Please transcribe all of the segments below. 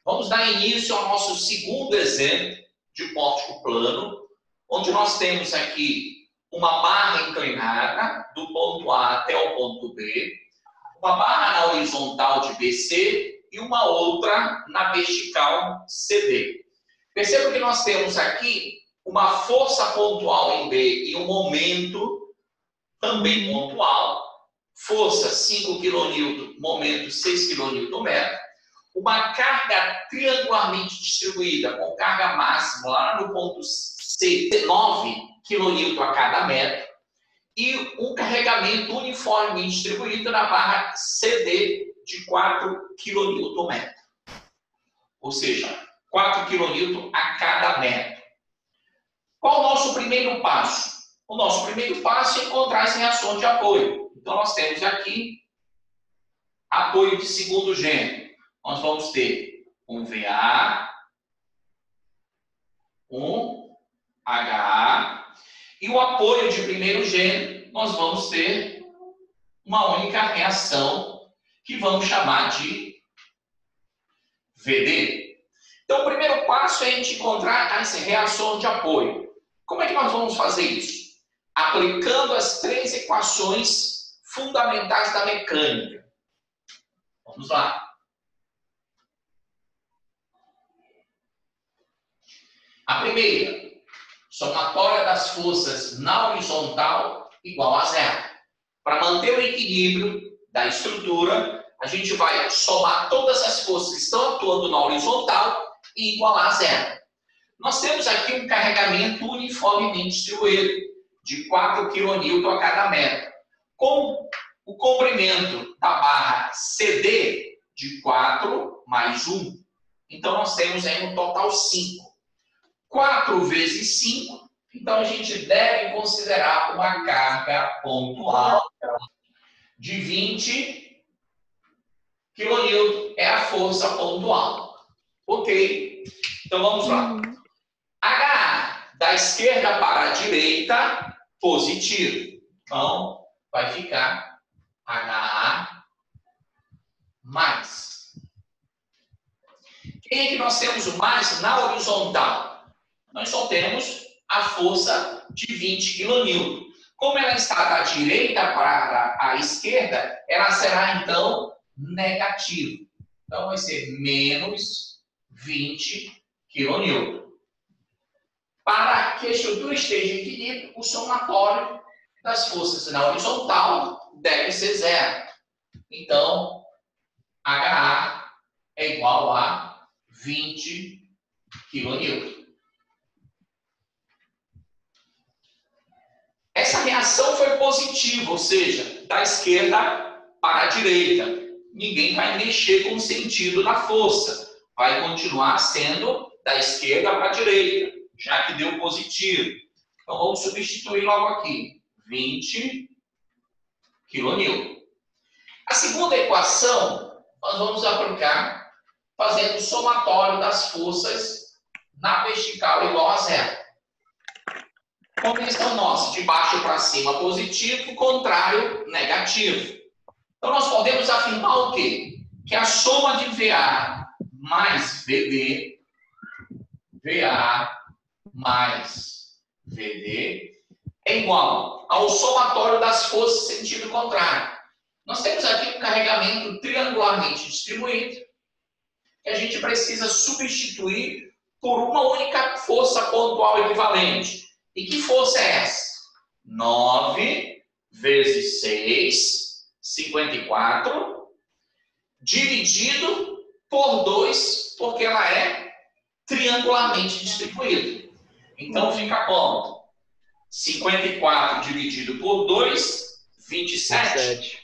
Vamos dar início ao nosso segundo exemplo de pórtico plano, onde nós temos aqui uma barra inclinada do ponto A até o ponto B, uma barra na horizontal de BC e uma outra na vertical CD. Perceba que nós temos aqui uma força pontual em B e um momento também pontual. Força 5 kN, momento 6 kN, uma carga triangularmente distribuída com carga máxima lá no ponto C, 9 kN a cada metro, e um carregamento uniformemente distribuído na barra CD de 4 kN. Ou seja, 4 kN a cada metro. Qual o nosso primeiro passo? O nosso primeiro passo é encontrar as reações de apoio. Então, nós temos aqui apoio de segundo gênero. Nós vamos ter um VA, um HA, e o apoio de primeiro gênero, nós vamos ter uma única reação que vamos chamar de VD. Então, o primeiro passo é a gente encontrar as reações de apoio. Como é que nós vamos fazer isso? Aplicando as três equações fundamentais da mecânica. Vamos lá. A primeira, somatória das forças na horizontal igual a zero. Para manter o equilíbrio da estrutura, a gente vai somar todas as forças que estão atuando na horizontal e igualar a zero. Nós temos aqui um carregamento uniformemente distribuído de 4 kN a cada metro, com o comprimento da barra CD de 4 mais 1. Então, nós temos aí um total 5. 4 vezes 5, então a gente deve considerar uma carga pontual de 20 kN. É a força pontual. Ok? Então, vamos lá. HA, da esquerda para a direita, positivo. Então, vai ficar HA mais. Quem é que nós temos o mais na horizontal? Nós só temos a força de 20 kN. Como ela está da direita para a esquerda, ela será, então, negativa. Então, vai ser menos 20 kN. Para que a estrutura esteja em equilíbrio, o somatório das forças na horizontal deve ser zero. Então, HA é igual a 20 kN. Essa reação foi positiva, ou seja, da esquerda para a direita. Ninguém vai mexer com o sentido da força. Vai continuar sendo da esquerda para a direita, já que deu positivo. Então, vamos substituir logo aqui. 20 kN. A segunda equação, nós vamos aplicar fazendo o somatório das forças na vertical igual a zero. Convenção nossa, de baixo para cima positivo, contrário negativo. Então, nós podemos afirmar o quê? Que a soma de VA mais VD, VA mais VD, é igual ao somatório das forças em sentido contrário. Nós temos aqui um carregamento triangularmente distribuído, que a gente precisa substituir por uma única força pontual equivalente. E que força é essa? 9 vezes 6, 54, dividido por 2, porque ela é triangularmente distribuída. Então, fica como? 54 dividido por 2, 27.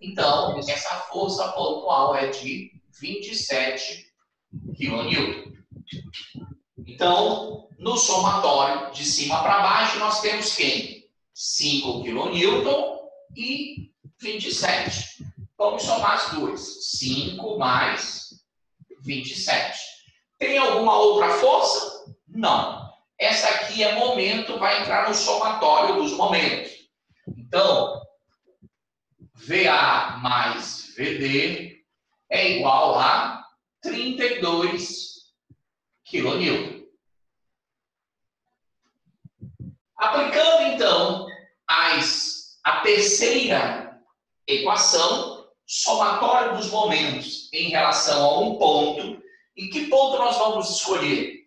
Então, essa força pontual é de 27 kN. Então, no somatório de cima para baixo, nós temos quem? 5 kN e 27. Vamos somar as duas. 5 mais 27. Tem alguma outra força? Não. Essa aqui é momento, vai entrar no somatório dos momentos. Então, VA mais VD é igual a 32 kN. Aplicando, então, a terceira equação, somatório dos momentos em relação a um ponto. Em que ponto nós vamos escolher?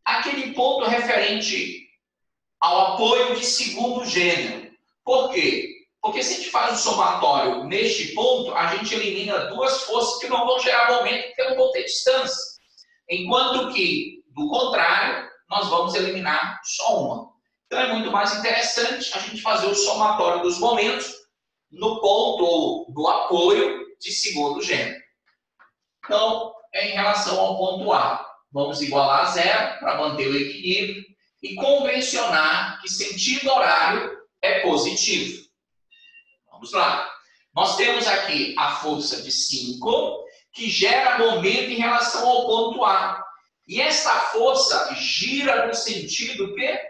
Aquele ponto referente ao apoio de segundo gênero. Por quê? Porque se a gente faz o somatório neste ponto, a gente elimina duas forças que não vão gerar momento, porque não vão ter distância. Enquanto que, do contrário, nós vamos eliminar só uma. Então é muito mais interessante a gente fazer o somatório dos momentos no ponto do apoio de segundo gênero. Então, em relação ao ponto A, vamos igualar a zero para manter o equilíbrio e convencionar que sentido horário é positivo. Vamos lá. Nós temos aqui a força de 5, que gera momento em relação ao ponto A. E esta força gira no sentido que?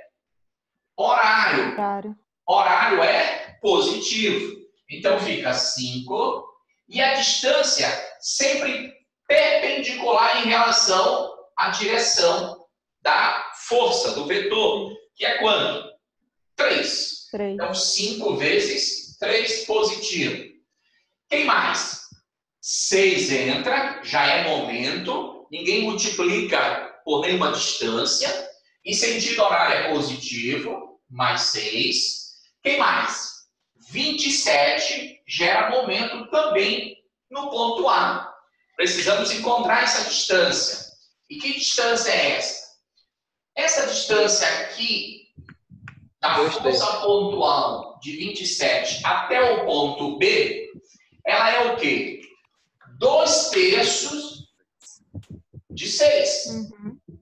Horário. Horário é positivo. Então fica 5. E a distância sempre perpendicular em relação à direção da força, do vetor. Que é quanto? 3. Então 5 vezes 3 positivo. Quem mais? 6 entra, já é momento. Ninguém multiplica por nenhuma distância. E sentido horário é positivo, mais 6. Quem mais? 27 gera momento também no ponto A. Precisamos encontrar essa distância. E que distância é essa? Essa distância aqui, da força pontual de 27 até o ponto B, ela é o quê? 2/3 de 6.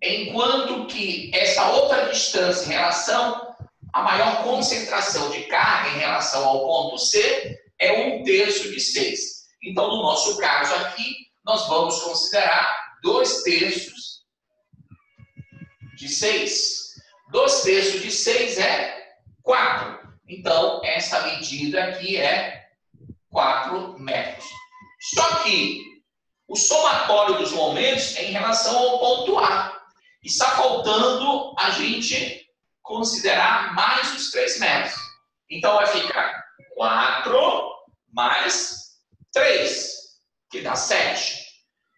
Enquanto que essa outra distância em relação à maior concentração de carga em relação ao ponto C é 1/3 de 6. Então, no nosso caso aqui, nós vamos considerar 2/3 de 6. 2/3 de 6 é 4. Então, essa medida aqui é 4 metros. Só que o somatório dos momentos é em relação ao ponto A. Está faltando a gente considerar mais os 3 metros. Então, vai ficar 4 mais 3, que dá 7.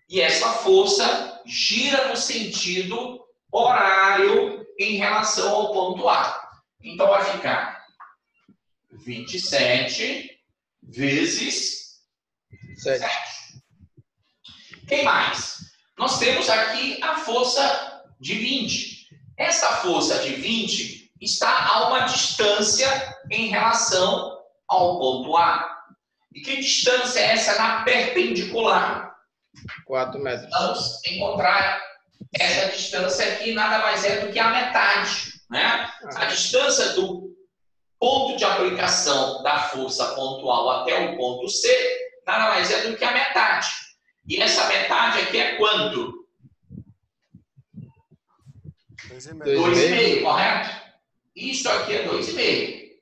E essa força gira no sentido horário em relação ao ponto A. Então, vai ficar 27 vezes 7. Quem mais? Nós temos aqui a força de 20. Essa força de 20 está a uma distância em relação ao ponto A. E que distância é essa na perpendicular? 4 metros. Vamos encontrar essa distância aqui, nada mais é do que a metade. Né? A distância do ponto de aplicação da força pontual até o ponto C, nada mais é do que a metade. E essa metade aqui é quanto? 2,5, correto? Isso aqui é 2,5.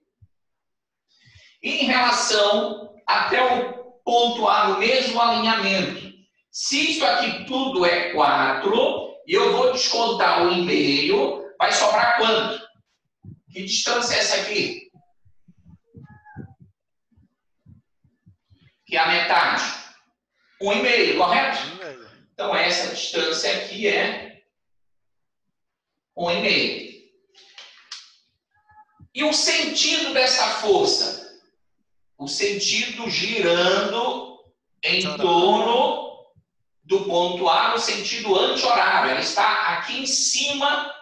Em relação até o ponto A no mesmo alinhamento, se isso aqui tudo é 4, e eu vou descontar o 1,5, vai sobrar quanto? Que distância é essa aqui? Que é a metade. 1,5, correto? Então, essa distância aqui é 1,5. E o sentido dessa força? O sentido girando em torno do ponto A no sentido anti-horário. Ela está aqui em cima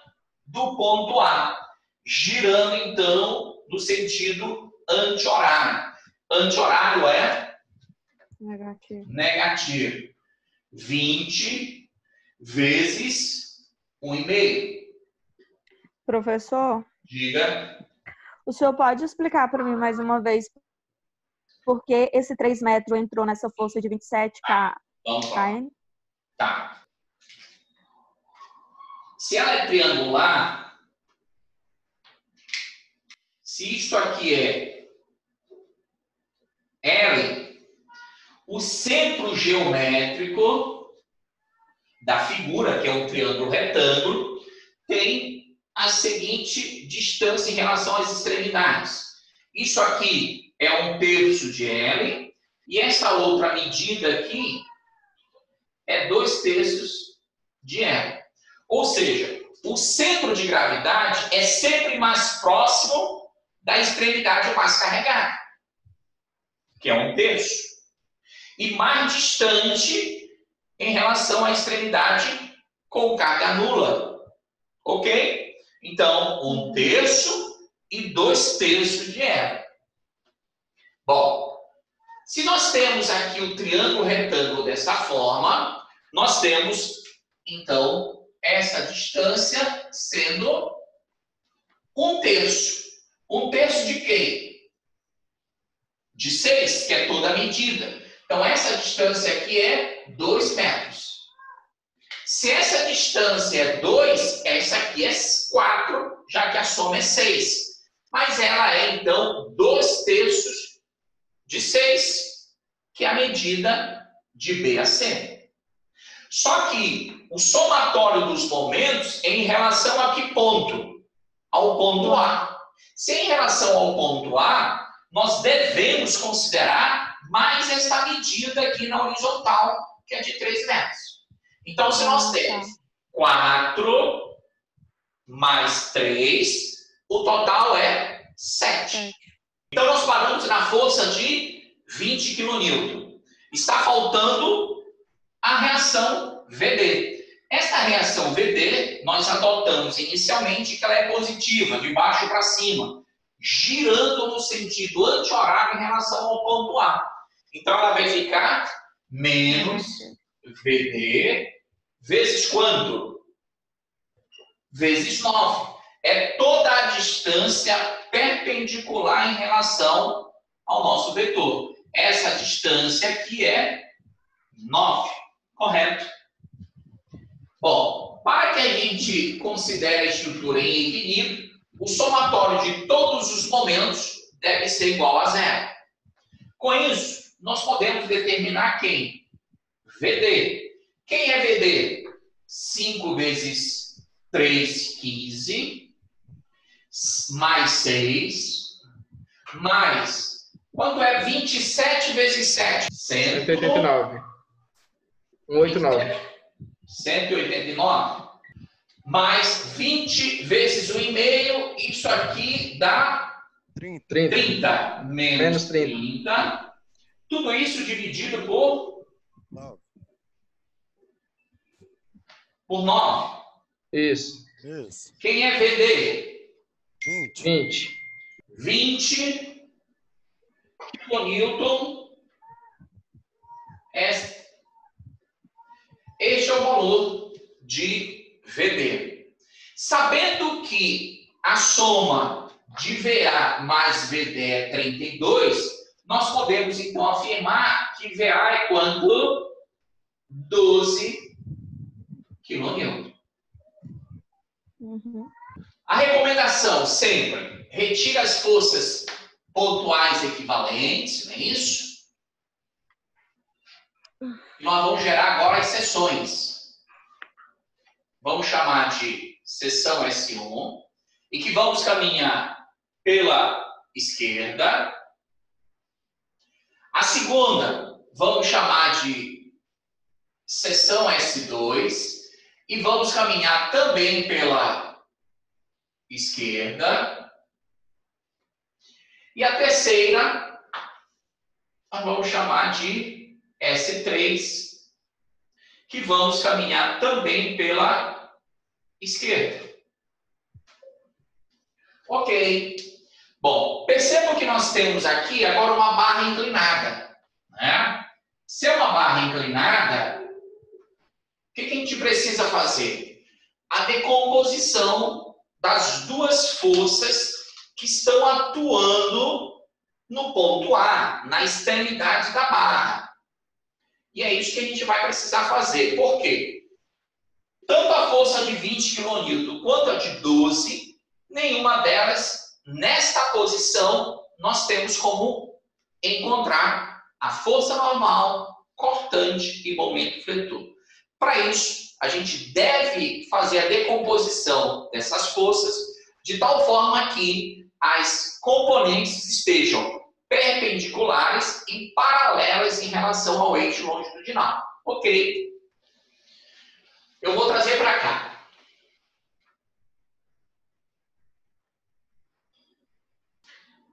do ponto A, girando, então, no sentido anti-horário. Anti-horário é? Negativo. 20 vezes 1,5. Professor? Diga. O senhor pode explicar para mim mais uma vez por que esse 3 metros entrou nessa força de 27 kN? Tá. Se ela é triangular, se isto aqui é L, o centro geométrico da figura, que é um triângulo retângulo, tem a seguinte distância em relação às extremidades. Isso aqui é 1/3 de L, e essa outra medida aqui é 2/3 de L. Ou seja, o centro de gravidade é sempre mais próximo da extremidade mais carregada, que é 1/3, e mais distante em relação à extremidade com carga nula. Ok? Então, 1/3 e 2/3 de L. Bom, se nós temos aqui o triângulo retângulo dessa forma, nós temos, então, essa distância sendo 1/3. 1/3 de quê? De 6, que é toda a medida. Então, essa distância aqui é 2 metros. Se essa distância é 2, essa aqui é 4, já que a soma é 6. Mas ela é, então, 2/3 de 6, que é a medida de B a C. Só que o somatório dos momentos é em relação a que ponto? Ao ponto A. Se em relação ao ponto A, nós devemos considerar mais esta medida aqui na horizontal, que é de 3 metros. Então, se nós temos 4 mais 3, o total é 7. Então, nós paramos na força de 20 kN. Está faltando a reação VD. Esta reação VD, nós adotamos inicialmente que ela é positiva, de baixo para cima, girando no sentido anti-horário em relação ao ponto A. Então, ela vai ficar menos VD vezes quanto? Vezes 9. É toda a distância perpendicular em relação ao nosso vetor. Essa distância aqui é 9. Correto? Bom, para que a gente considere a estrutura em equilíbrio, o somatório de todos os momentos deve ser igual a 0. Com isso, nós podemos determinar quem? VD. Quem é VD? 5 vezes 3, 15, mais 6, mais... Quanto é 27 vezes 7? 189. 189. 189. Mais 20 vezes 1,5, isso aqui dá 30. Menos 30. Tudo isso dividido por 9. Isso. Quem é VD? 20. 20 kN. Este é o valor de VD. Sabendo que a soma de VA mais VD é 32, nós podemos então afirmar que VA é quanto? 12 kN. A recomendação sempre, retire as forças pontuais equivalentes, não é isso? Nós vamos gerar agora as seções. Vamos chamar de seção S1 e que vamos caminhar pela esquerda. A segunda vamos chamar de seção S2 e vamos caminhar também pela esquerda. E a terceira nós vamos chamar de S3, que vamos caminhar também pela esquerda. Ok. Bom, percebam que nós temos aqui agora uma barra inclinada, né? Se é uma barra inclinada, o que a gente precisa fazer? A decomposição das duas forças que estão atuando no ponto A, na extremidade da barra. E é isso que a gente vai precisar fazer. Por quê? Tanto a força de 20 kN quanto a de 12, nenhuma delas, nesta posição, nós temos como encontrar a força normal, cortante e momento fletor. Para isso, a gente deve fazer a decomposição dessas forças de tal forma que as componentes estejam perpendiculares e paralelas em relação ao eixo longitudinal. Ok? Eu vou trazer para cá.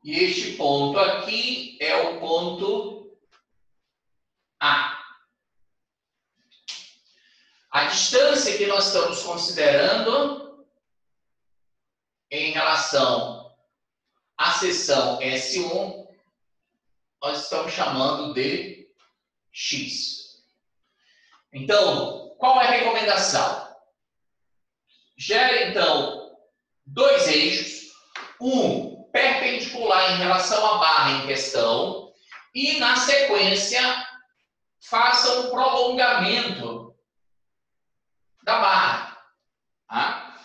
E este ponto aqui é o ponto A. A distância que nós estamos considerando em relação à seção S1, nós estamos chamando de X. Então, qual é a recomendação? Gere, então, dois eixos, um perpendicular em relação à barra em questão e, na sequência, faça um prolongamento da barra. Tá?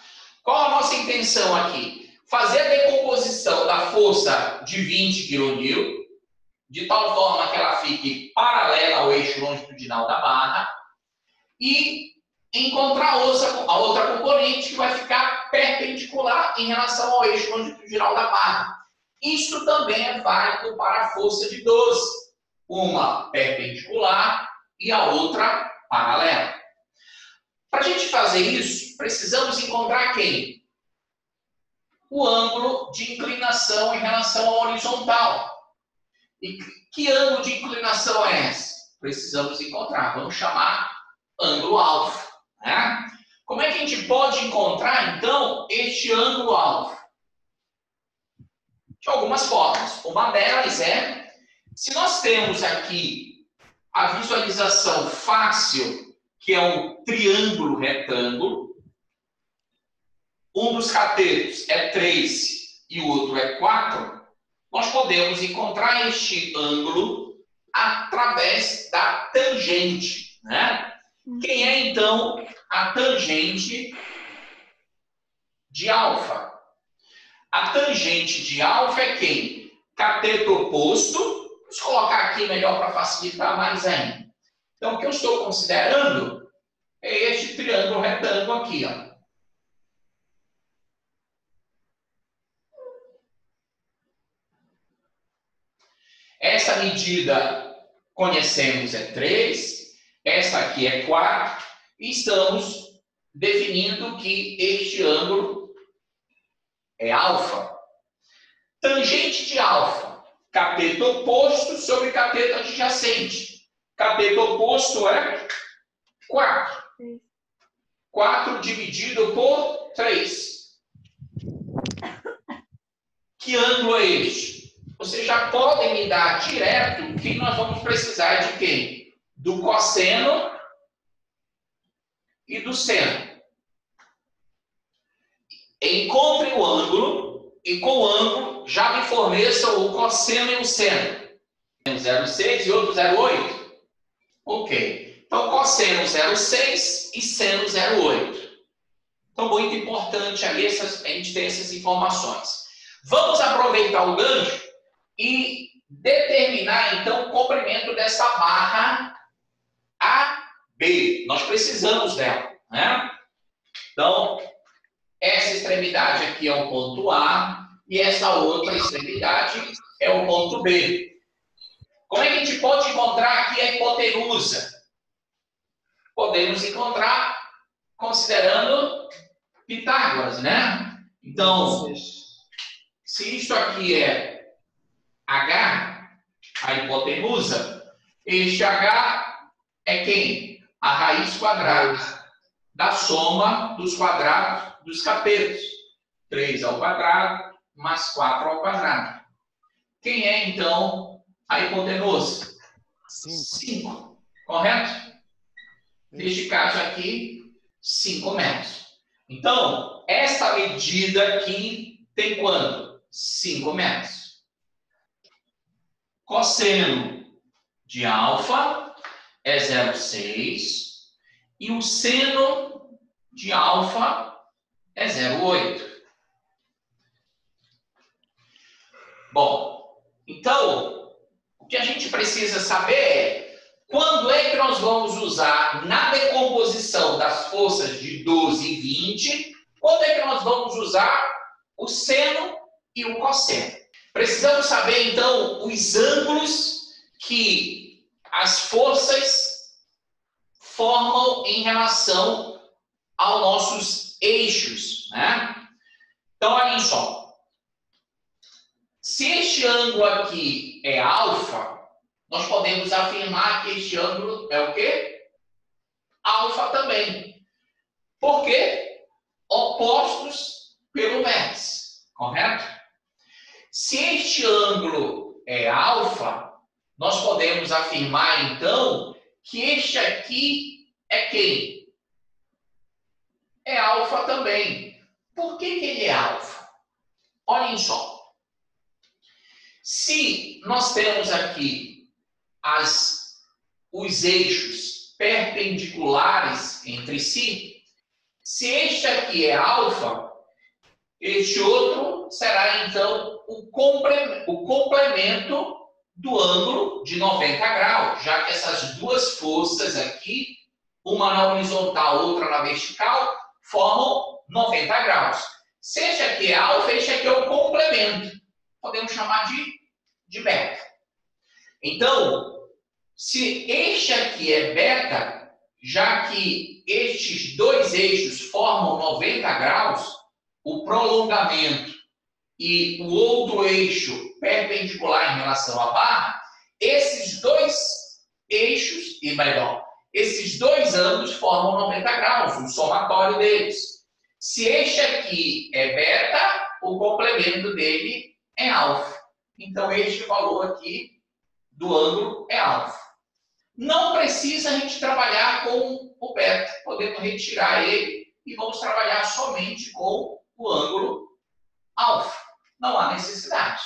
Qual a nossa intenção aqui? Fazer a decomposição da força de 20 kN, de tal forma que ela fique paralela ao eixo longitudinal da barra, e encontrar a outra componente que vai ficar perpendicular em relação ao eixo longitudinal da barra. Isso também é válido para a força de 12. Uma perpendicular e a outra paralela. Para a gente fazer isso, precisamos encontrar quem? O ângulo de inclinação em relação ao horizontal. E que ângulo de inclinação é esse? Precisamos encontrar. Vamos chamar ângulo alfa. Né? Como é que a gente pode encontrar, então, este ângulo alfa? De algumas formas. Uma delas é, se nós temos aqui a visualização fácil, que é um triângulo retângulo, um dos catetos é 3 e o outro é 4, nós podemos encontrar este ângulo através da tangente. Né? Quem é, então, a tangente de alfa? A tangente de alfa é quem? Cateto oposto. Vamos colocar aqui melhor para facilitar mais ainda. Então, o que eu estou considerando é este triângulo retângulo aqui. Ó. Essa medida, conhecemos, é 3. Esta aqui é 4. E estamos definindo que este ângulo é alfa. Tangente de alfa. Cateto oposto sobre cateto adjacente. Cateto oposto é 4. 4 dividido por 3. Que ângulo é este? Vocês já podem me dar direto que nós vamos precisar de quem? Do cosseno e do seno. Encontre o ângulo e com o ângulo já me forneçam o cosseno e o seno. 0,6 e outro 0,8. Ok. Então, cosseno 0,6 e seno 0,8. Então, muito importante aí a gente ter essas informações. Vamos aproveitar o gancho e determinar, então, o comprimento dessa barra AB. Nós precisamos dela. Né? Então, essa extremidade aqui é o ponto A e essa outra extremidade é o ponto B. Como é que a gente pode encontrar aqui a hipotenusa? Podemos encontrar considerando Pitágoras, né? Então, se isto aqui é H, a hipotenusa, este H é quem? A raiz quadrada da soma dos quadrados dos catetos. 3 ao quadrado mais 4 ao quadrado. Quem é, então, a hipotenusa? 5. Correto? Neste caso aqui, 5 metros. Então, essa medida aqui tem quanto? 5 metros. Cosseno de alfa é 0,6 e o seno de alfa é 0,8. Bom, então, o que a gente precisa saber é Quando é que nós vamos usar na decomposição das forças de 12 e 20? Quando é que nós vamos usar o seno e o cosseno? Precisamos saber, então, os ângulos que as forças formam em relação aos nossos eixos, né? Então, olhem só. Se este ângulo aqui é alfa, nós podemos afirmar que este ângulo é o quê? Alfa também. Por quê? Opostos pelo vértice, correto? Se este ângulo é alfa, nós podemos afirmar, então, que este aqui é quem? É alfa também. Por que ele é alfa? Olhem só. Se nós temos aqui os eixos perpendiculares entre si, se este aqui é alfa, este outro será, então, o complemento do ângulo de 90 graus, já que essas duas forças aqui, uma na horizontal, outra na vertical, formam 90 graus. Se este aqui é alfa, este aqui é o complemento. Podemos chamar de beta. Então, se este aqui é beta, já que estes dois eixos formam 90 graus, o prolongamento e o outro eixo perpendicular em relação à barra, esses dois eixos, e melhor, esses dois ângulos formam 90 graus, o somatório deles. Se este aqui é beta, o complemento dele é alfa. Então, este valor aqui do ângulo é alfa. Não precisa a gente trabalhar com o beta. Podemos retirar ele e vamos trabalhar somente com o ângulo alfa. Não há necessidade.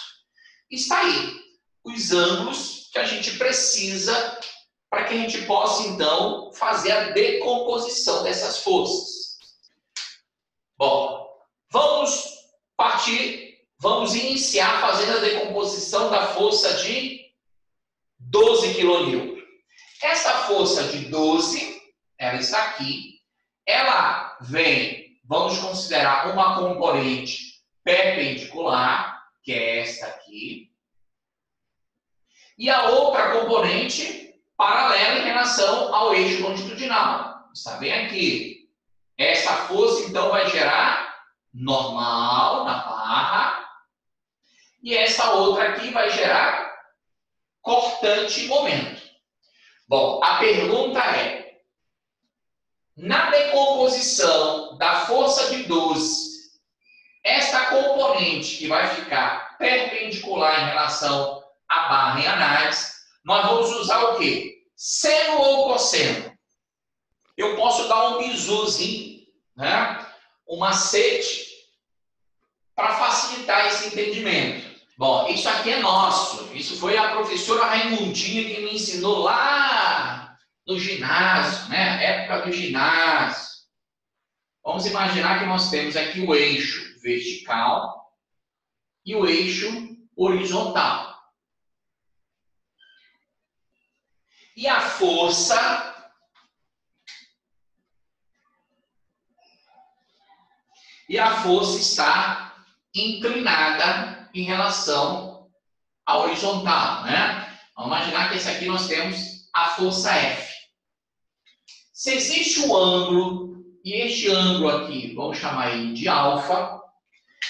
Está aí os ângulos que a gente precisa para que a gente possa, então, fazer a decomposição dessas forças. Bom, vamos iniciar fazendo a decomposição da força de 12 kN. Essa força de 12, ela está aqui, ela vem, vamos considerar uma componente perpendicular, que é esta aqui, e a outra componente paralela em relação ao eixo longitudinal. Está bem aqui. Essa força, então, vai gerar normal na barra, e essa outra aqui vai gerar cortante momento. Bom, a pergunta é, na decomposição da força de 12, esta componente que vai ficar perpendicular em relação à barra em análise, nós vamos usar o quê? Seno ou cosseno? Eu posso dar um bisuzinho, né? Um macete, para facilitar esse entendimento. Bom, isso aqui é nosso. Isso foi a professora Raimundinha que me ensinou lá no ginásio, né? Época do ginásio. Vamos imaginar que nós temos aqui o eixo vertical e o eixo horizontal. E a força está inclinada em relação à horizontal, né? Vamos imaginar que esse aqui nós temos a força F. Se existe um ângulo, e este ângulo aqui, vamos chamar ele de alfa,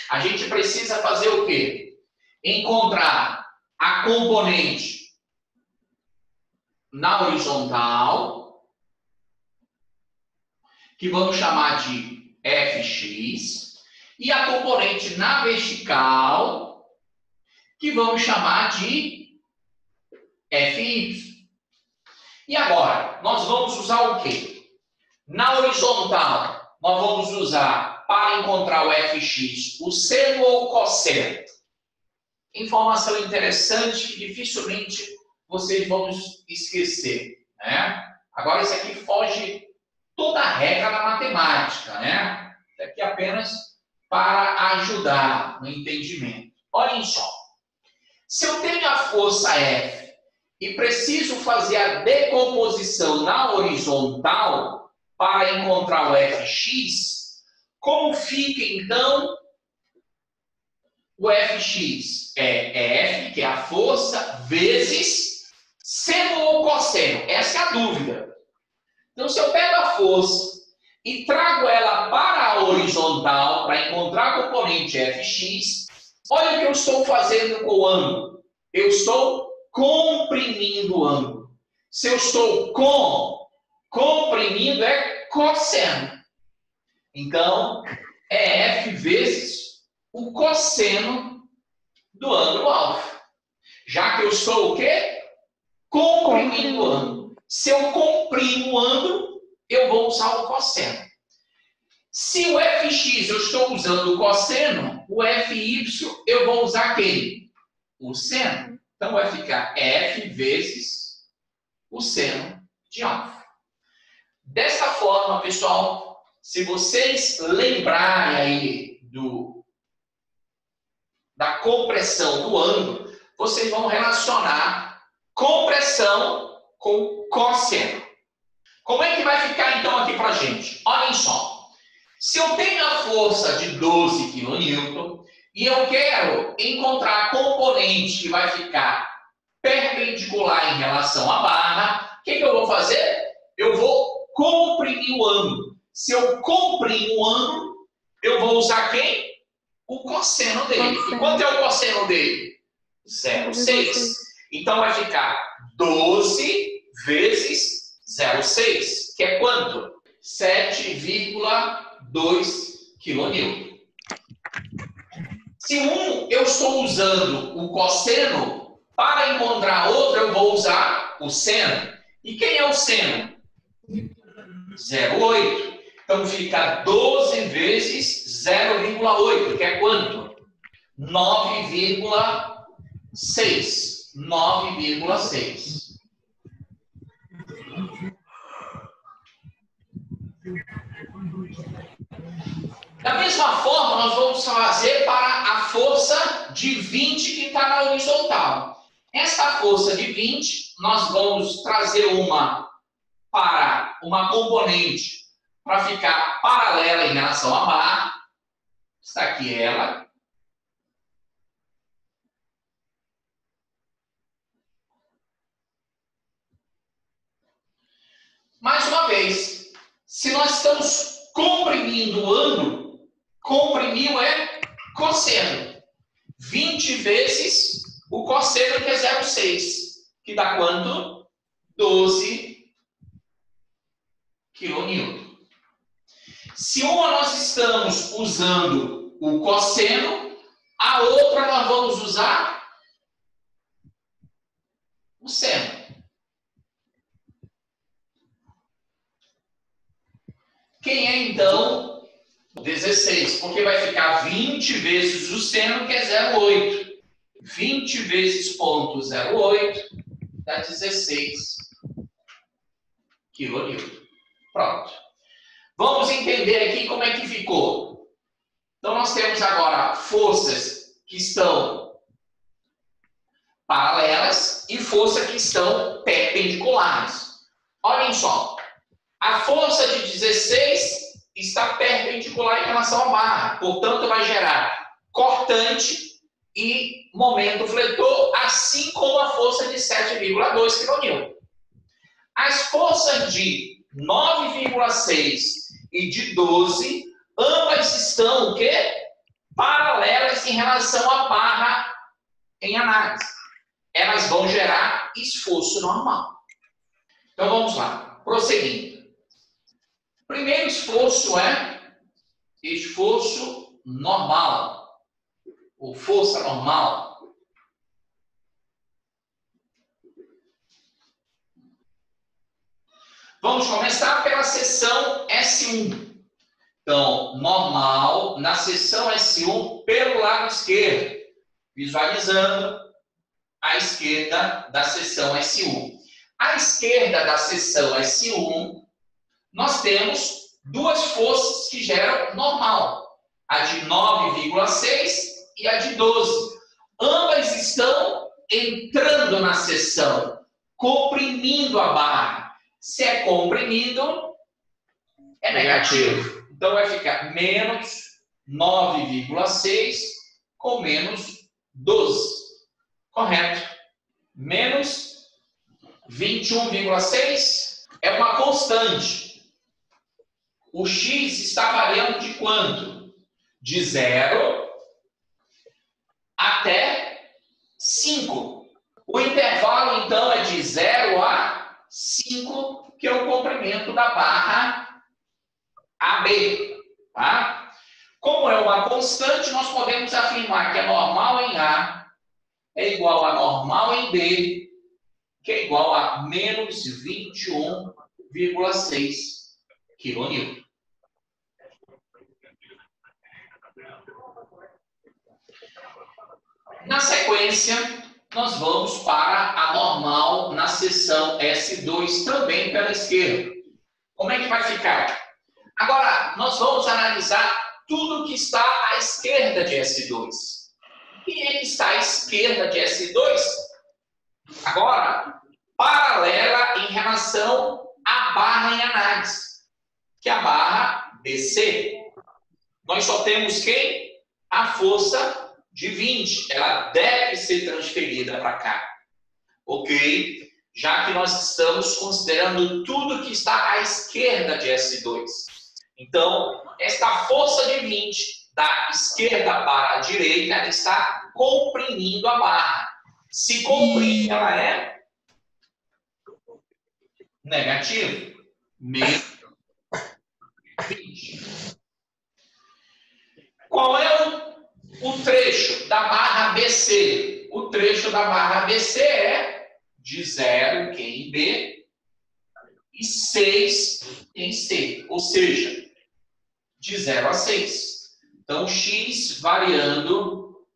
a gente precisa fazer o quê? Encontrar a componente na horizontal, que vamos chamar de Fx, e a componente na vertical, que vamos chamar de Fy. E agora, nós vamos usar o quê? Na horizontal, nós vamos usar, para encontrar o Fx, o seno ou o cosseno. Informação interessante que dificilmente vocês vão esquecer, né? Agora, isso aqui foge toda a regra da matemática, né? Isso aqui é apenas para ajudar no entendimento. Olhem só. Se eu tenho a força F e preciso fazer a decomposição na horizontal para encontrar o Fx, como fica então o Fx? É F, que é a força, vezes seno ou cosseno. Essa é a dúvida. Então, se eu pego a força e trago ela para a horizontal para encontrar o componente Fx, olha o que eu estou fazendo com o ângulo. Eu estou comprimindo o ângulo. Se eu estou comprimindo, é cosseno. Então, é F vezes o cosseno do ângulo alfa. Já que eu estou o quê? Comprimindo o ângulo. Se eu comprimo o ângulo, eu vou usar o cosseno. Se o Fx eu estou usando o cosseno, o Fy eu vou usar quem? O seno. Então vai ficar F vezes o seno de alfa. Dessa forma, pessoal, se vocês lembrarem aí da compressão do ângulo, vocês vão relacionar compressão com cosseno. Como é que vai ficar então aqui pra gente? Olhem só. Se eu tenho a força de 12 kN e eu quero encontrar a componente que vai ficar perpendicular em relação à barra, o que eu vou fazer? Eu vou comprimir o ângulo. Se eu comprimo o ângulo, eu vou usar quem? O cosseno dele. E quanto é o cosseno dele? 0,6. Então vai ficar 12 vezes 0,6, que é quanto? 7,2 kN. Se eu estou usando o cosseno, para encontrar outro eu vou usar o seno. E quem é o seno? 0,8. Então fica 12 vezes 0,8, que é quanto? 9,6. 9,6. Da mesma forma, nós vamos fazer para a força de 20 que está na horizontal. Esta força de 20, nós vamos trazer uma para uma componente para ficar paralela em relação à barra. Está aqui ela. Mais uma vez, se nós estamos comprimindo o ângulo, comprimiu é cosseno. 20 vezes o cosseno, que é 0,6. Que dá quanto? 12 kN. Se uma nós estamos usando o cosseno, a outra nós vamos usar o seno. Quem é, então, 16? Porque vai ficar 20 vezes o seno, que é 0,8. 20 vezes 0,08 dá 16 kN. Pronto. Vamos entender aqui como é que ficou. Então, nós temos agora forças que estão paralelas e forças que estão perpendiculares. Olhem só. A força de 16 está perpendicular em relação à barra. Portanto, vai gerar cortante e momento fletor, assim como a força de 7,2 kN. As forças de 9,6 e de 12, ambas estão o quê? Paralelas em relação à barra em análise. Elas vão gerar esforço normal. Então vamos lá, prosseguindo. Primeiro esforço é esforço normal, ou força normal. Vamos começar pela seção S1. Então, normal na seção S1 pelo lado esquerdo, visualizando a esquerda da seção S1. À esquerda da seção S1, nós temos duas forças que geram normal, a de 9,6 e a de 12. Ambas estão entrando na seção, comprimindo a barra. Se é comprimido, é negativo. Então, vai ficar menos 9,6 com menos 12. Correto. Menos 21,6 é uma constante. O x está variando de quanto? De 0 até 5. O intervalo, então, é de 0 a 5, que é o comprimento da barra AB. Tá? Como é uma constante, nós podemos afirmar que a normal em A é igual a normal em B, que é igual a menos 21,6 kN. Na sequência, nós vamos para a normal na seção S2, também pela esquerda. Como é que vai ficar? Agora, nós vamos analisar tudo que está à esquerda de S2. E ele está à esquerda de S2, agora, paralela em relação à barra em análise, que é a barra BC. Nós só temos quem? A força de 20. Ela deve ser transferida para cá. Ok? Já que nós estamos considerando tudo que está à esquerda de S2. Então, esta força de 20 da esquerda para a direita, ela está comprimindo a barra. Se comprime, ela é negativo. Menos 20. Qual é o trecho da barra BC? O trecho da barra BC é de 0, que é em B, e 6 em C. Ou seja, de 0 a 6. Então, x variando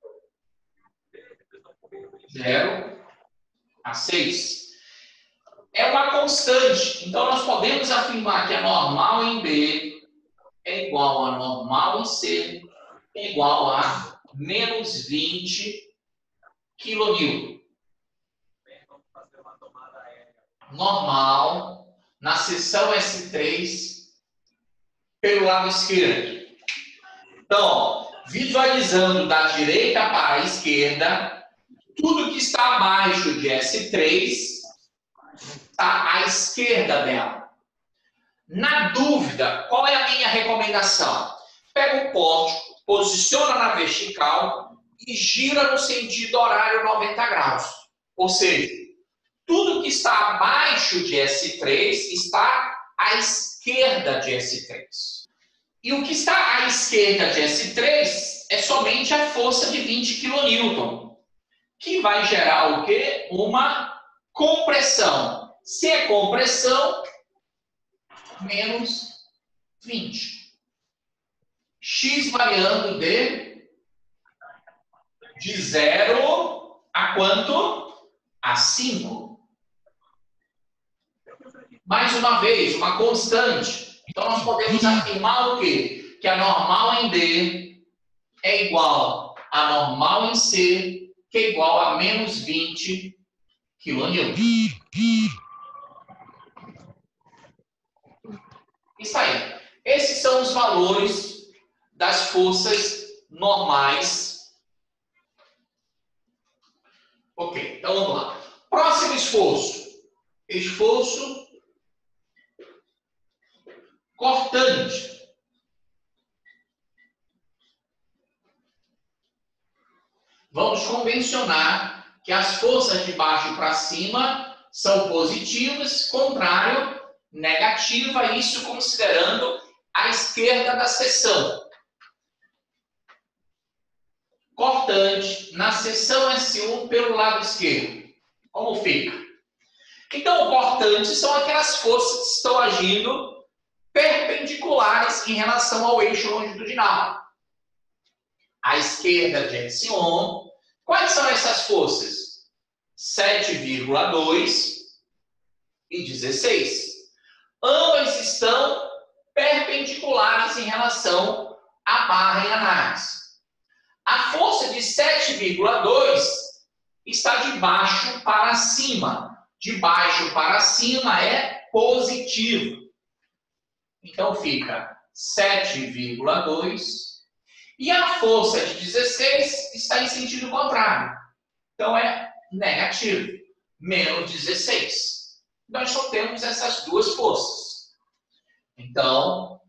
0 a 6. É uma constante. Então, nós podemos afirmar que a normal em B é igual a normal em C, é igual a menos 20 kN. Normal na seção S3 pelo lado esquerdo. Então, visualizando da direita para a esquerda, tudo que está abaixo de S3 está à esquerda dela. Na dúvida, qual é a minha recomendação? Pega o pórtico, posiciona na vertical e gira no sentido horário 90 graus. Ou seja, tudo que está abaixo de S3 está à esquerda de S3. E o que está à esquerda de S3 é somente a força de 20 kN, que vai gerar o quê? Uma compressão. Se é compressão, menos 20. X variando de 0 a quanto? A 5. Mais uma vez, uma constante. Então, nós podemos afirmar o quê? Que a normal em D é igual a normal em C, que é igual a menos 20 kN. Isso aí. Esses são os valores das forças normais. Ok, então vamos lá. Próximo esforço. Esforço cortante. Vamos convencionar que as forças de baixo para cima são positivas, contrário, negativa, isso considerando a esquerda da seção. Cortante na seção S1 pelo lado esquerdo. Como fica? Então, cortantes são aquelas forças que estão agindo perpendiculares em relação ao eixo longitudinal. À esquerda de S1, quais são essas forças? 7,2 e 16. Ambas estão perpendiculares em relação à barra em análise. A força de 7,2 está de baixo para cima, de baixo para cima é positivo. Então fica 7,2. E a força de 16 está em sentido contrário. Então é negativo, menos 16. Nós só temos essas duas forças. Então,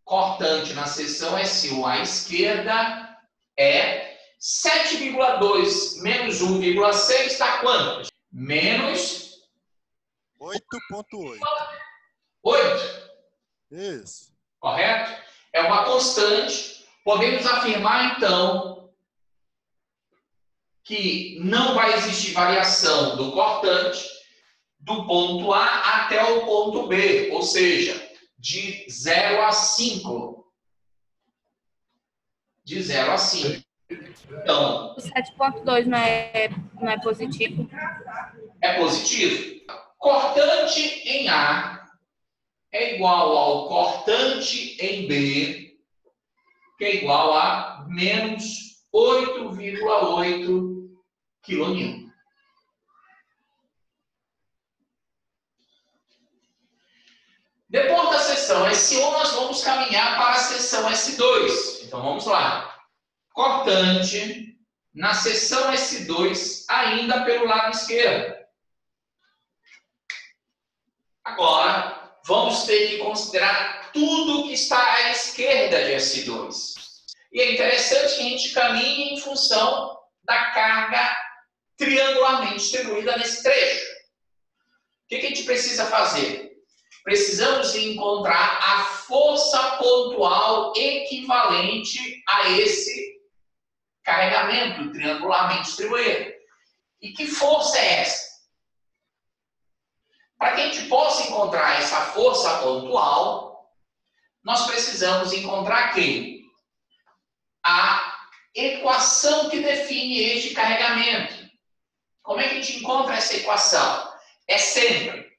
cortante na seção SU à esquerda é 7,2 menos 1,6 dá quanto? Menos 8,8. 8. Isso. Correto? É uma constante. Podemos afirmar, então, que não vai existir variação do cortante do ponto A até o ponto B, ou seja, de 0 a 5. De 0 a 5. Então, O 7,2 não é positivo? é positivo. Cortante em A é igual ao cortante em B, que é igual a menos 8,8 kN. Depois da seção S1, nós vamos caminhar para a seção S2. Então, vamos lá. Cortante na seção S2, ainda pelo lado esquerdo. Agora, vamos ter que considerar tudo que está à esquerda de S2. E é interessante que a gente caminhe em função da carga triangularmente distribuída nesse trecho. O que a gente precisa fazer? Precisamos encontrar a força pontual equivalente a esse carregamento triangularmente distribuído. E que força é essa? Para que a gente possa encontrar essa força pontual, nós precisamos encontrar quem? A equação que define este carregamento. Como é que a gente encontra essa equação? É sempre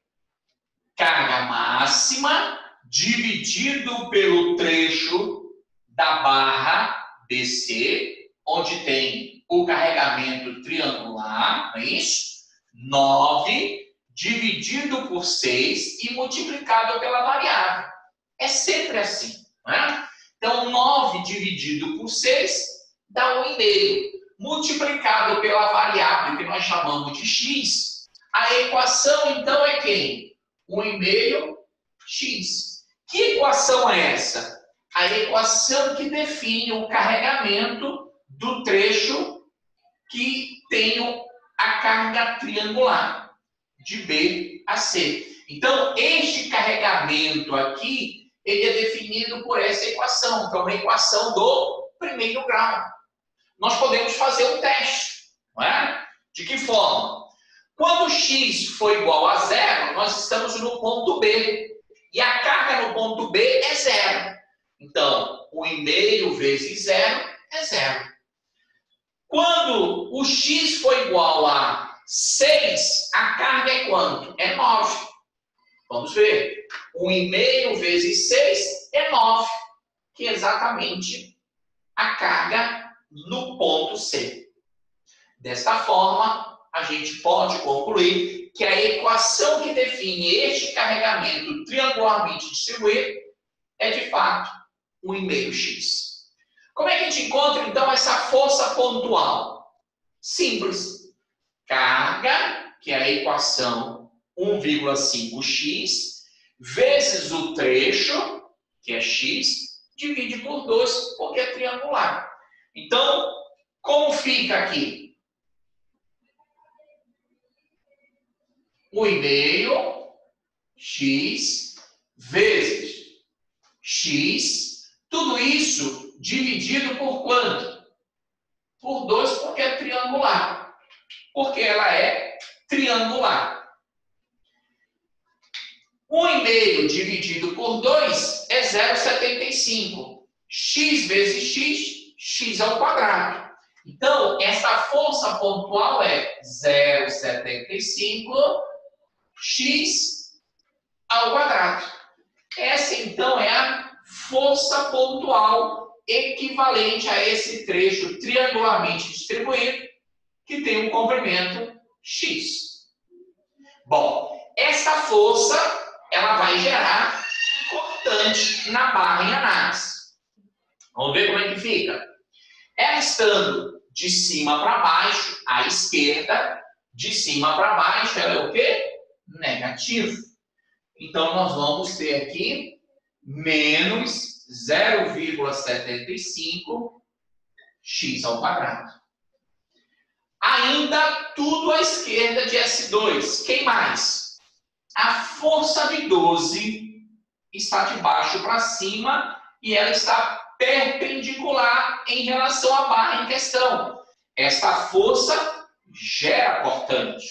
carga máxima dividido pelo trecho da barra BC, onde tem o carregamento triangular, não é isso? 9 dividido por 6 e multiplicado pela variável. É sempre assim, não é? Então, 9 dividido por 6 dá 1,5. Multiplicado pela variável que nós chamamos de x, a equação, então, é quem? 1,5x. Que equação é essa? A equação que define o carregamento do trecho que tem a carga triangular, de B a C. Então, este carregamento aqui, ele é definido por essa equação, que é uma equação do primeiro grau. Nós podemos fazer um teste, não é? De que forma? Quando x for igual a 0, nós estamos no ponto B. E a carga no ponto B é 0. Então, 1,5 vezes 0 é 0. Quando o x for igual a 6, a carga é quanto? É 9. Vamos ver. 1,5 vezes 6 é 9, que é exatamente a carga no ponto C. Desta forma, a gente pode concluir que a equação que define este carregamento triangularmente distribuído é, de fato, 1,5x. Como é que a gente encontra, então, essa força pontual? Simples. Carga, que é a equação 1,5x, vezes o trecho, que é x, divide por 2, porque é triangular. Então, como fica aqui? 1,5x vezes x, tudo isso dividido por quanto? Por 2, porque é triangular. Porque ela é triangular. 1,5 dividido por 2 é 0,75. X vezes x, x ao quadrado. Então, essa força pontual é 0,75 x ao quadrado. Essa, então, é a força pontual equivalente a esse trecho triangularmente distribuído, que tem um comprimento x. Bom, essa força, ela vai gerar cortante na barra em análise. Vamos ver como é que fica. Ela estando de cima para baixo, à esquerda, de cima para baixo, ela é o quê? Negativo. Então, nós vamos ter aqui menos 0,75 x ao quadrado. Ainda tudo à esquerda de S2. Quem mais? A força de 12 está de baixo para cima e ela está perpendicular em relação à barra em questão. Esta força gera cortante.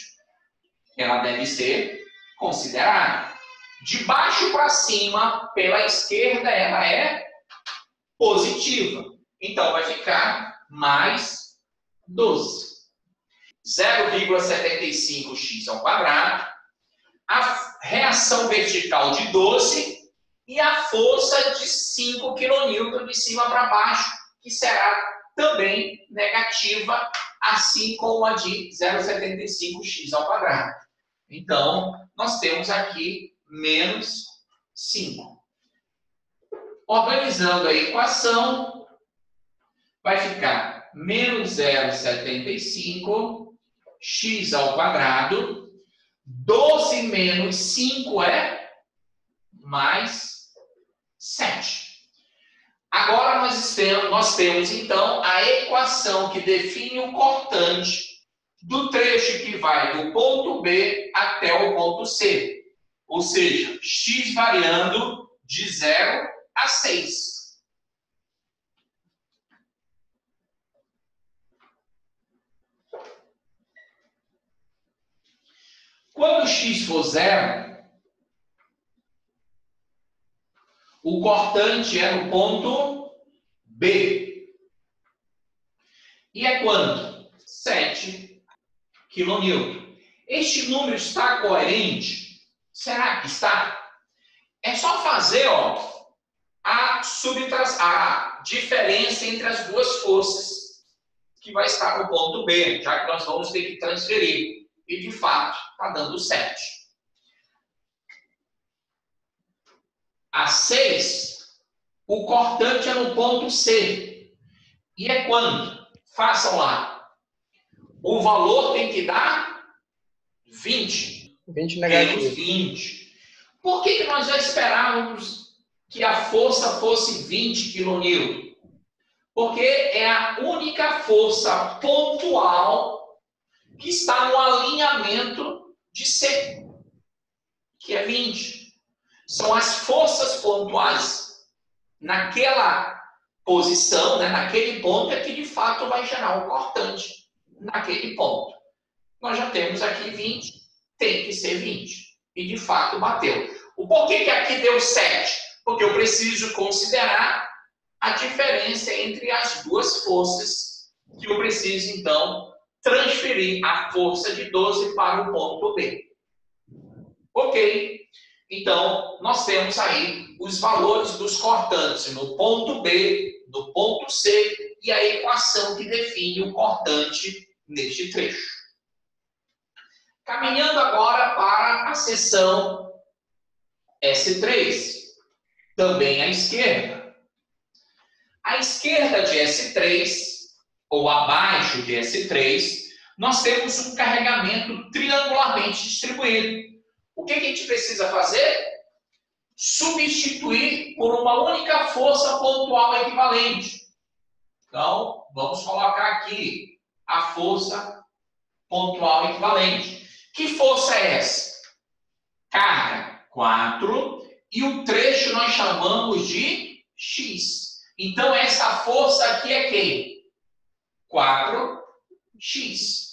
Ela deve ser considerada. De baixo para cima, pela esquerda, ela é positiva. Então, vai ficar mais 12. 0,75 x ao quadrado. A reação vertical de 12 e a força de 5 kN de cima para baixo, que será também negativa, assim como a de 0,75 x ao quadrado. Então, nós temos aqui menos 5. Organizando a equação, vai ficar menos 0,75 x ao quadrado. 12 menos 5 é mais 7. Agora nós temos, então, a equação que define o cortante do trecho que vai do ponto B até o ponto C. Ou seja, x variando de 0 a 6. Quando x for 0, o cortante é no ponto B. E é quanto? 7 kN. Este número está coerente? Será que está? É só fazer a diferença entre as duas forças que vai estar no ponto B, já que nós vamos ter que transferir. E, de fato, está dando 7. A 6, o cortante é no ponto C. E é quanto? Façam lá. O valor tem que dar 20. 20 negativo. Menos 20. Por que nós já esperávamos que a força fosse 20 kN? Porque é a única força pontual que está no alinhamento de C, que é 20. São as forças pontuais naquela posição, naquele ponto, é que de fato vai gerar o cortante naquele ponto. Nós já temos aqui 20, tem que ser 20. E de fato bateu. O porquê que aqui deu 7? Porque eu preciso considerar a diferença entre as duas forças, que eu preciso, então, transferir a força de 12 para o ponto B. Ok? Então, nós temos aí os valores dos cortantes no ponto B, no ponto C e a equação que define o cortante neste trecho. Caminhando agora para a seção S3, também à esquerda. À esquerda de S3, ou abaixo de S3, nós temos um carregamento triangularmente distribuído. O que a gente precisa fazer? Substituir por uma única força pontual equivalente. Então, vamos colocar aqui a força pontual equivalente. Que força é essa? Carga 4 e o trecho nós chamamos de X. Então, essa força aqui é quem? 4x.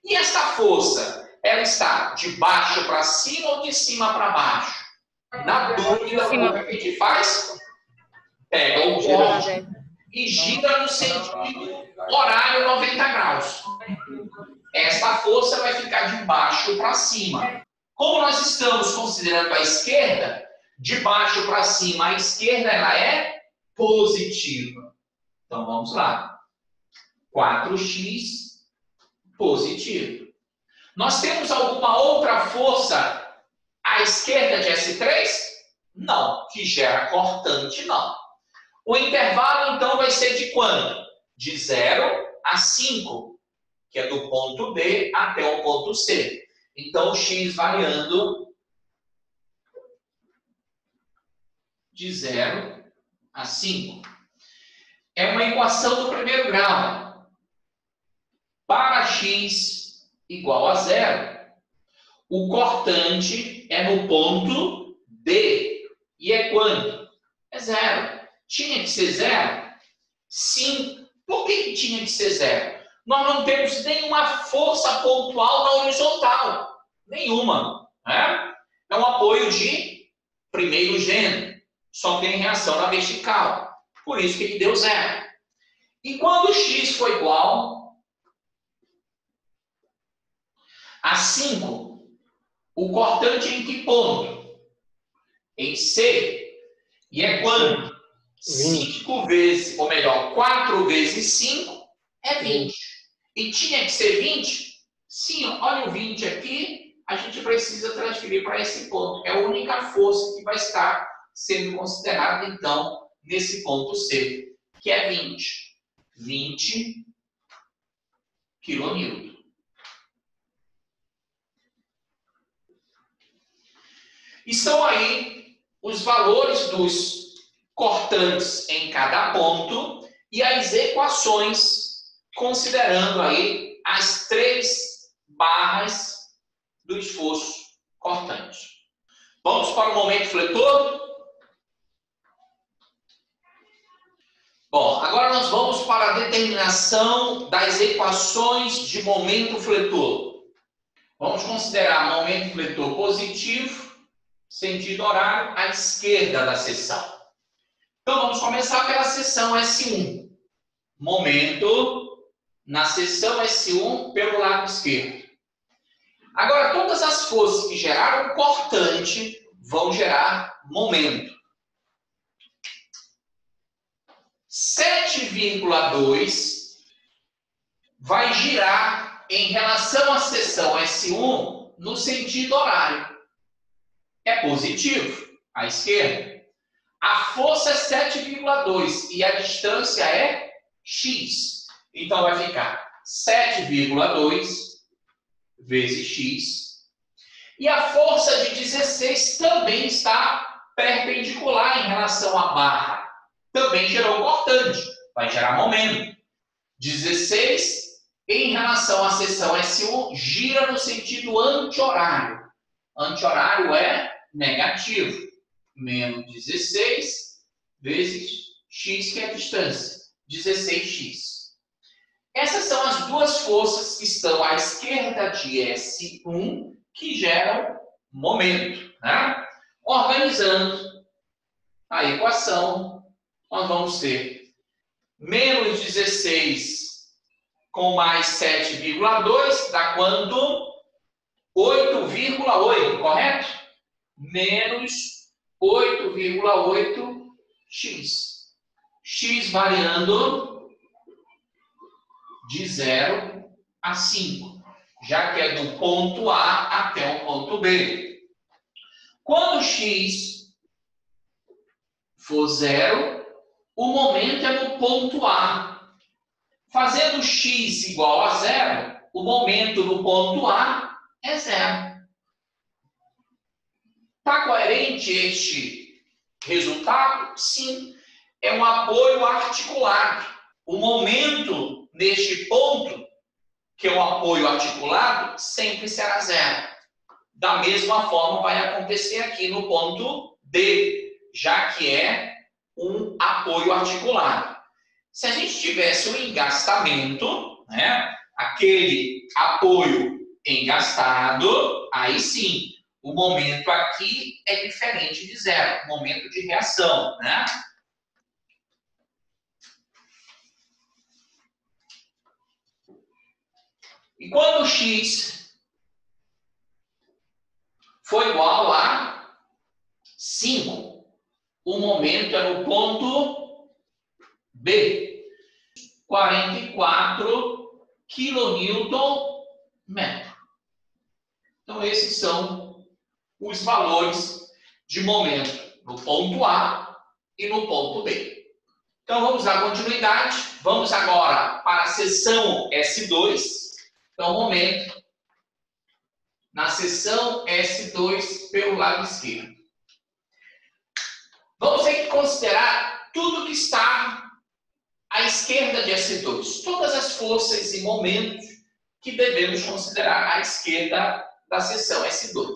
E essa força, ela está de baixo para cima ou de cima para baixo? Na dúvida, o que a gente faz? Pega o ponto e gira no sentido horário 90 graus. Essa força vai ficar de baixo para cima. Como nós estamos considerando a esquerda, de baixo para cima, a esquerda ela é positiva. Então, vamos lá. 4x positivo. Nós temos alguma outra força à esquerda de S3? Não. Que gera cortante, não. O intervalo, então, vai ser de quanto? De 0 a 5, que é do ponto B até o ponto C. Então, o X variando de 0 a 5. É uma equação do primeiro grau. Para X igual a 0, o cortante é no ponto D. E é quanto? É 0. Tinha que ser 0? Sim. Por que tinha que ser 0? Nós não temos nenhuma força pontual na horizontal. Nenhuma. Né? É um apoio de primeiro gênero. Só tem reação na vertical. Por isso que ele deu 0. E quando x foi igual a 5, o cortante em que ponto? Em C. E é quanto? 5 vezes, ou melhor, 4 vezes 5 é 20. E tinha que ser 20? Sim, olha o 20 aqui, a gente precisa transferir para esse ponto. É a única força que vai estar sendo considerada, então, nesse ponto C, que é 20. 20 kN. Estão aí os valores dos cortantes em cada ponto e as equações, considerando aí as 3 barras do esforço cortante. Vamos para o momento fletor? Bom, agora nós vamos para a determinação das equações de momento fletor. Vamos considerar momento fletor positivo, sentido horário, à esquerda da seção. Então, vamos começar pela seção S1. Momento na seção S1 pelo lado esquerdo. Agora, todas as forças que geraram cortante vão gerar momento. 7,2 vai girar em relação à seção S1 no sentido horário. É positivo, à esquerda. A força é 7,2 e a distância é x. Então, vai ficar 7,2 vezes x. E a força de 16 também está perpendicular em relação à barra. Também gerou cortante, vai gerar momento. 16 em relação à seção S1 gira no sentido anti-horário. Anti-horário é negativo. Menos 16 vezes x, que é a distância. 16x. Essas são as duas forças que estão à esquerda de S1 que geram momento. Né? Organizando a equação, nós vamos ter menos 16 com mais 7,2 dá quanto? 8,8, correto? Menos 8,8x. X variando de 0 a 5, já que é do ponto A até o ponto B. Quando x for 0, o momento é no ponto A. Fazendo x igual a 0, o momento no ponto A é 0. Está coerente este resultado? Sim. É um apoio articulado. O momento neste ponto, que é um apoio articulado, sempre será 0. Da mesma forma vai acontecer aqui no ponto D, já que é um apoio articulado. Se a gente tivesse um engastamento, né, aquele apoio engastado, aí sim, o momento aqui é diferente de 0, momento de reação, né? E quando x for igual a 5, o momento é no ponto B, 44 kN/metro. Então, esses são os valores de momento no ponto A e no ponto B. Então, vamos dar continuidade. Vamos agora para a seção S2. Então, momento na seção S2 pelo lado esquerdo. Vamos ter que considerar tudo que está à esquerda de S2. Todas as forças e momentos que devemos considerar à esquerda da seção S2.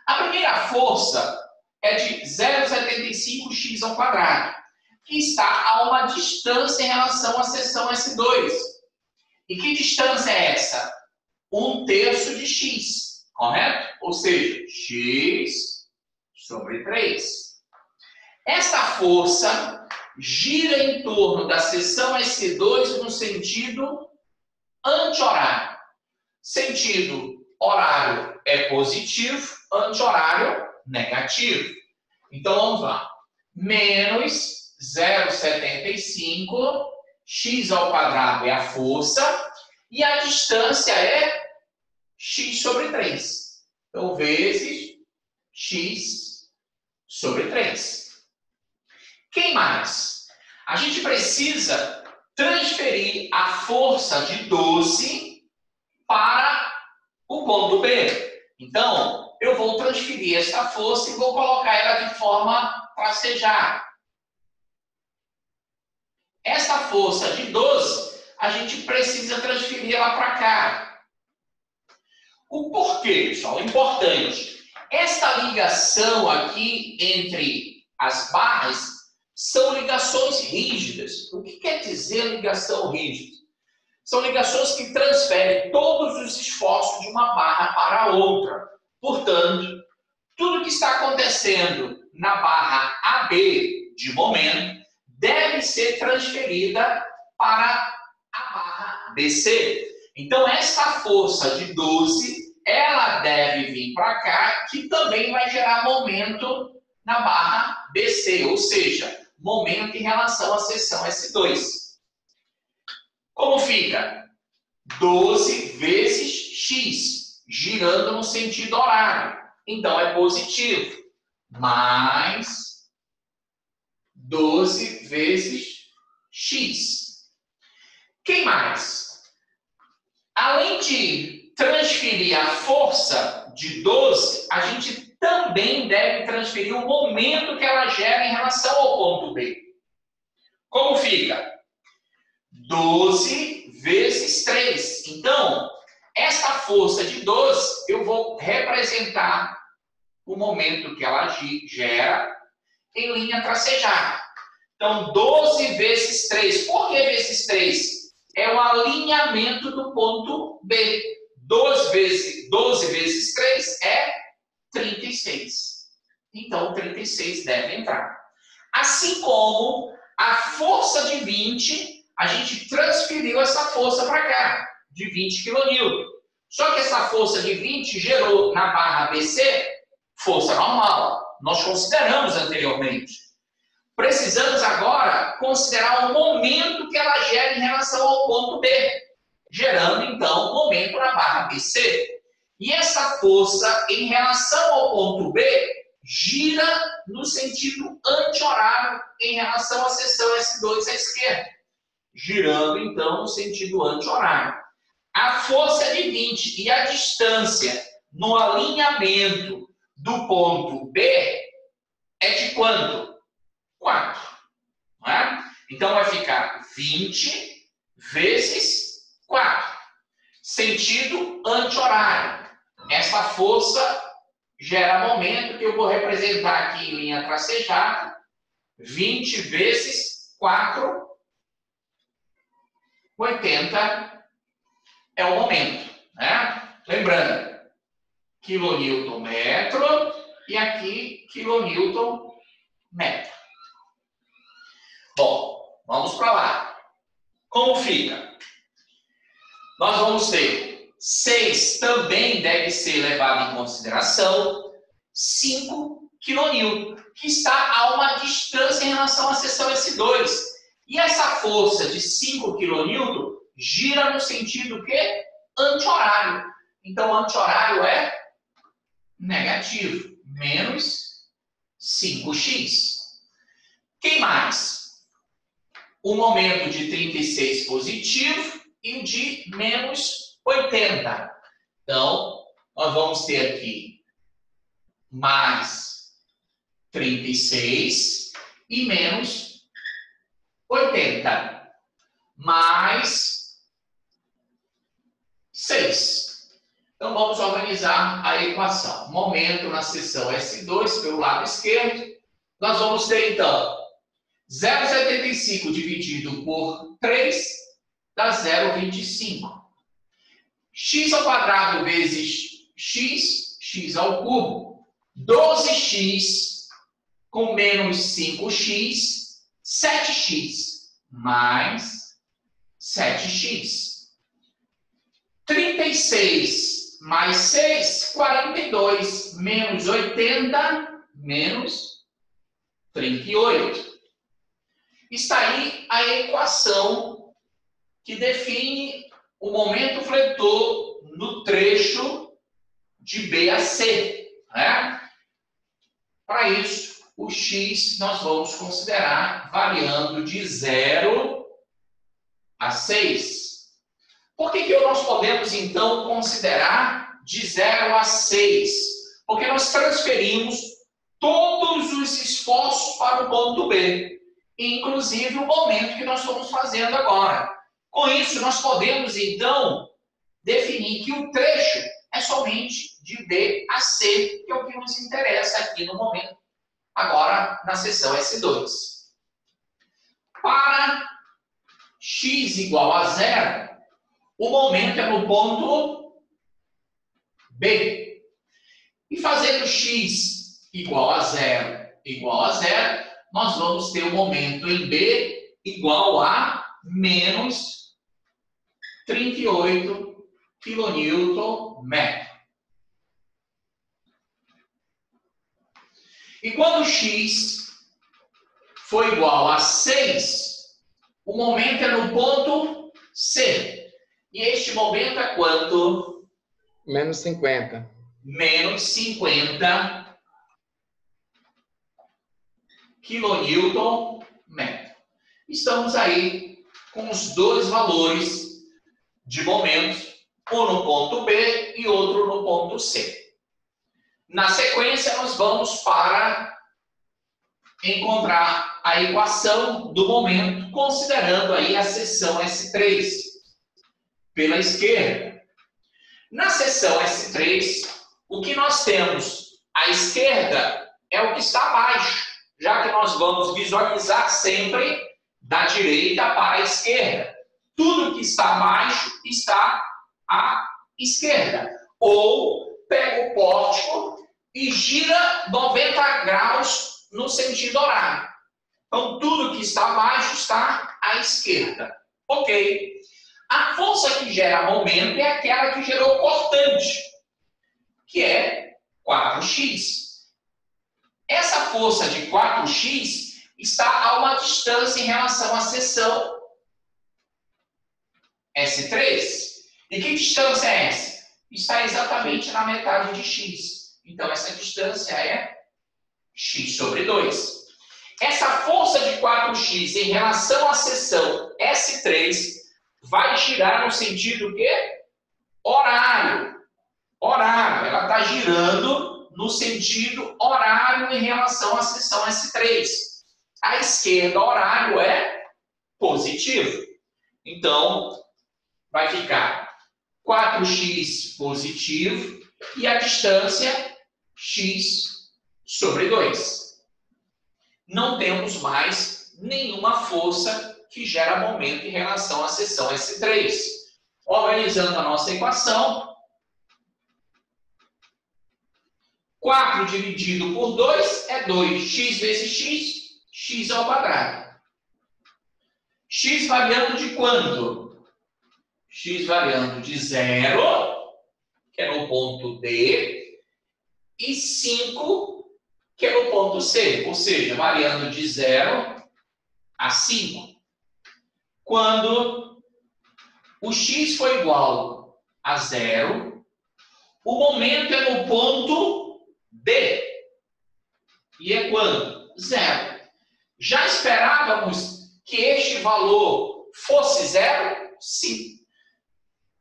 A primeira força é de 0,75x ao quadrado, que está a uma distância em relação à seção S2. E que distância é essa? 1/3 de x, correto? Ou seja, x sobre 3. Esta força gira em torno da seção S2 no sentido anti-horário. Sentido horário é positivo, anti-horário negativo. Então, vamos lá. Menos 0,75, x ao quadrado é a força, e a distância é x sobre 3. Então, vezes x sobre 3. Quem mais? A gente precisa transferir a força de 12 para o ponto B. Então, eu vou transferir esta força e vou colocar ela de forma tracejada. Esta força de 12, a gente precisa transferir ela para cá. O porquê, pessoal? Importante. Esta ligação aqui entre as barras são ligações rígidas. O que quer dizer ligação rígida? São ligações que transferem todos os esforços de uma barra para a outra. Portanto, tudo que está acontecendo na barra AB de momento deve ser transferida para a barra BC. Então, essa força de 12, ela deve vir para cá, que também vai gerar momento na barra BC, ou seja, momento em relação à seção S2. Como fica? 12 vezes x, girando no sentido horário. Então, é positivo. Mais 12 vezes x. Quem mais? Além de transferir a força de 12, a gente também deve transferir o momento que ela gera em relação ao ponto B. Como fica? 12 vezes 3. Então, esta força de 12, eu vou representar o momento que ela gera em linha tracejada. Então, 12 vezes 3. Por que vezes 3? É o alinhamento do ponto B. 12 vezes 3 é 36. Então, 36 deve entrar. Assim como a força de 20, a gente transferiu essa força para cá, de 20 kN. Só que essa força de 20 gerou na barra BC força normal. Nós consideramos anteriormente. Precisamos agora considerar o momento que ela gera em relação ao ponto B, gerando, então, o momento na barra BC. E essa força, em relação ao ponto B, gira no sentido anti-horário em relação à seção S2 à esquerda, girando, então, no sentido anti-horário. A força é de 20 e a distância no alinhamento do ponto B é de quanto? 4. Não é? Então, vai ficar 20 vezes 4. Sentido anti-horário. Essa força gera momento que eu vou representar aqui em linha tracejada. 20 vezes 4, 80 é o momento. Né? Lembrando, quilonewton-metro e aqui quilonewton-metro. Bom, vamos para lá. Como fica? Nós vamos ter 6 também deve ser levado em consideração, 5 kN, que está a uma distância em relação à seção S2. E essa força de 5 kN gira no sentido que? Anti-horário. Então, o anti-horário é negativo, menos 5x. Quem mais? O momento de 36 positivo e o de menos 80. Então, nós vamos ter aqui mais 36 e menos 80. Mais 6. Então, vamos organizar a equação. Momento na seção S2 pelo lado esquerdo. Nós vamos ter, então, 0,75 dividido por 3 dá 0,25. X ao quadrado vezes x, x ao cubo. 12x com menos 5x, 7x mais 7x. 36 mais 6, 42, menos 80, menos 38. Está aí a equação que define o momento fletor no trecho de B a C. Né? Para isso, o x nós vamos considerar variando de 0 a 6. Por que nós podemos, então, considerar de 0 a 6? Porque nós transferimos todos os esforços para o ponto B, inclusive o momento que nós estamos fazendo agora. Com isso, nós podemos, então, definir que o trecho é somente de B a C, que é o que nos interessa aqui no momento, agora na seção S2. Para x igual a 0, o momento é no ponto B. E fazendo x igual a 0, nós vamos ter o momento em B igual a menos 38 kN/m. E quando x for igual a 6, o momento é no ponto C. E este momento é quanto? Menos 50. Menos 50 kN/m. Estamos aí com os dois valores de momento, um no ponto B e outro no ponto C. Na sequência, nós vamos para encontrar a equação do momento, considerando aí a seção S3 pela esquerda. Na seção S3, o que nós temos à esquerda é o que está abaixo, já que nós vamos visualizar sempre da direita para a esquerda. Tudo que está abaixo está à esquerda. Ou pega o pórtico e gira 90 graus no sentido horário. Então, tudo que está abaixo está à esquerda. Ok. A força que gera momento é aquela que gerou cortante, que é 4x. Essa força de 4x está a uma distância em relação à seção S3. E que distância é essa? Está exatamente na metade de x. Então, essa distância é x sobre 2. Essa força de 4x em relação à seção S3 vai girar no sentido quê? Horário. Horário. Ela está girando no sentido horário em relação à seção S3. À esquerda, horário é positivo. Então, vai ficar 4x positivo e a distância x sobre 2. Não temos mais nenhuma força que gera momento em relação à seção S3. Organizando a nossa equação, 4 dividido por 2 é 2. X vezes x, x ao quadrado. X variando de quanto? X variando de 0, que é no ponto D, e 5, que é no ponto C. Ou seja, variando de 0 a 5. Quando o x for igual a 0, O momento é no ponto D. E é quanto? 0. Já esperávamos que este valor fosse 0? Sim.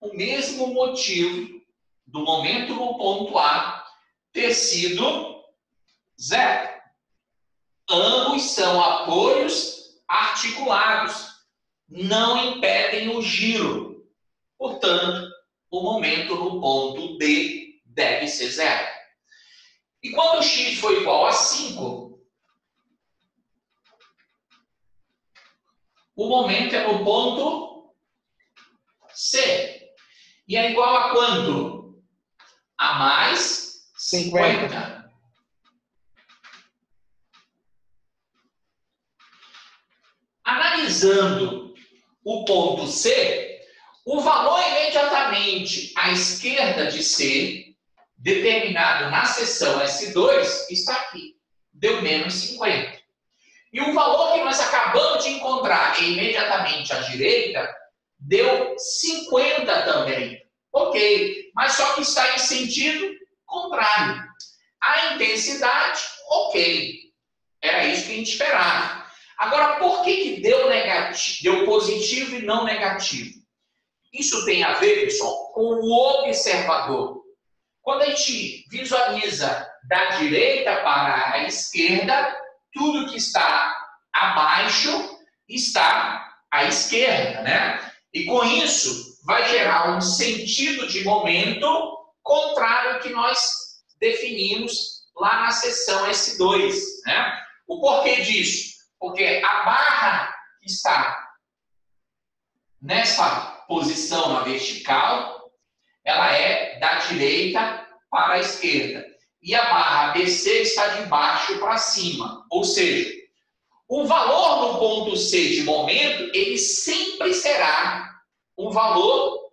O mesmo motivo do momento no ponto A ter sido 0. Ambos são apoios articulados, não impedem o giro. Portanto, o momento no ponto D deve ser 0. E quando x for igual a 5, o momento é no ponto C. E é igual a quanto? A mais 50. Analisando o ponto C, o valor imediatamente à esquerda de C, determinado na seção S2, está aqui. Deu menos 50. E o valor que nós acabamos de encontrar imediatamente à direita, deu 50 também. Ok, mas só que está em sentido contrário. A intensidade, ok. Era isso que a gente esperava. Agora, por que deu negativo, deu positivo e não negativo? Isso tem a ver, pessoal, com o observador. Quando a gente visualiza da direita para a esquerda, tudo que está abaixo está à esquerda, né? E com isso, vai gerar um sentido de momento contrário ao que nós definimos lá na seção S2, né? O porquê disso? Porque a barra que está nessa posição na vertical, ela é da direita para a esquerda. E a barra ABC está de baixo para cima. Ou seja, o valor no ponto C de momento, ele sempre será um valor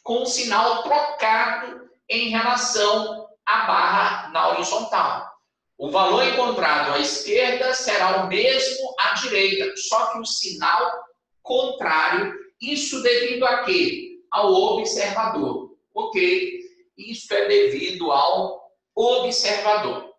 com um sinal trocado em relação à barra na horizontal. O valor encontrado à esquerda será o mesmo à direita, só que o sinal contrário. Isso devido a quê? Ao observador. Ok? Isso é devido ao observador.